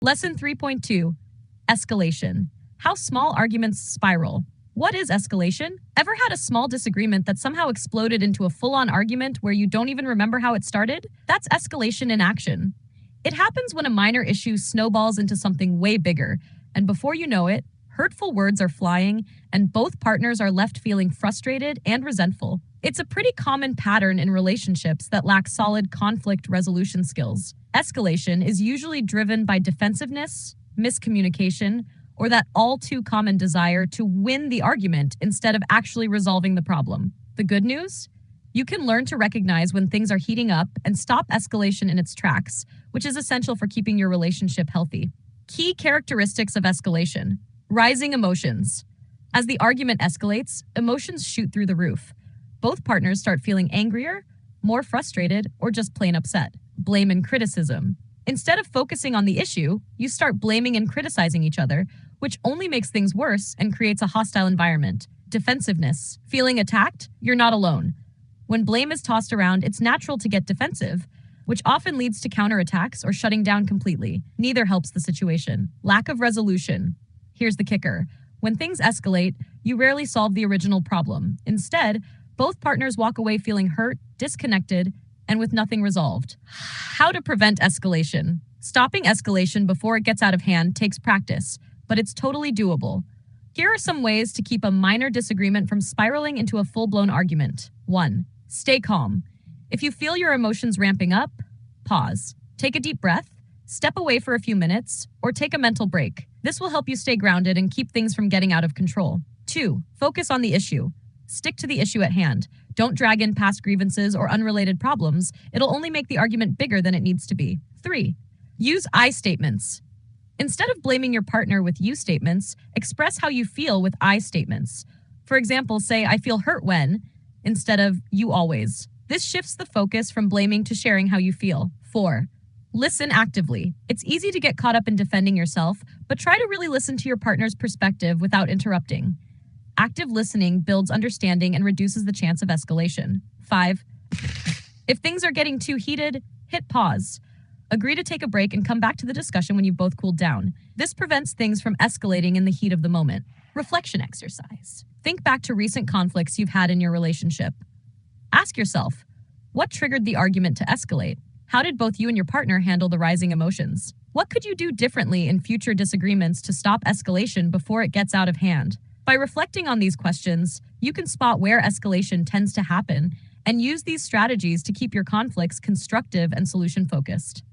Lesson 3.2, Escalation. How small arguments spiral. What is escalation? Ever had a small disagreement that somehow exploded into a full-on argument where you don't even remember how it started? That's escalation in action. It happens when a minor issue snowballs into something way bigger, and before you know it, hurtful words are flying, and both partners are left feeling frustrated and resentful. It's a pretty common pattern in relationships that lack solid conflict resolution skills. Escalation is usually driven by defensiveness, miscommunication, or that all-too-common desire to win the argument instead of actually resolving the problem. The good news? You can learn to recognize when things are heating up and stop escalation in its tracks, which is essential for keeping your relationship healthy. Key characteristics of escalation. Rising emotions. As the argument escalates, emotions shoot through the roof. Both partners start feeling angrier, more frustrated, or just plain upset. Blame and criticism. Instead of focusing on the issue, you start blaming and criticizing each other, which only makes things worse and creates a hostile environment. Defensiveness. Feeling attacked? You're not alone. When blame is tossed around, it's natural to get defensive, which often leads to counterattacks or shutting down completely. Neither helps the situation. Lack of resolution. Here's the kicker. When things escalate, you rarely solve the original problem. Instead, both partners walk away feeling hurt, disconnected, and with nothing resolved. How to prevent escalation. Stopping escalation before it gets out of hand takes practice, but it's totally doable. Here are some ways to keep a minor disagreement from spiraling into a full-blown argument. 1. Stay calm. If you feel your emotions ramping up, pause. Take a deep breath, step away for a few minutes, or take a mental break. This will help you stay grounded and keep things from getting out of control. 2. Focus on the issue. Stick to the issue at hand. Don't drag in past grievances or unrelated problems. It'll only make the argument bigger than it needs to be. 3. Use I statements. Instead of blaming your partner with you statements, express how you feel with I statements. For example, say, I feel hurt when, instead of you always. This shifts the focus from blaming to sharing how you feel. 4. Listen actively. It's easy to get caught up in defending yourself, but try to really listen to your partner's perspective without interrupting. Active listening builds understanding and reduces the chance of escalation. 5. If things are getting too heated, hit pause. Agree to take a break and come back to the discussion when you've both cooled down. This prevents things from escalating in the heat of the moment. Reflection exercise. Think back to recent conflicts you've had in your relationship. Ask yourself, what triggered the argument to escalate? How did both you and your partner handle the rising emotions? What could you do differently in future disagreements to stop escalation before it gets out of hand? By reflecting on these questions, you can spot where escalation tends to happen and use these strategies to keep your conflicts constructive and solution-focused.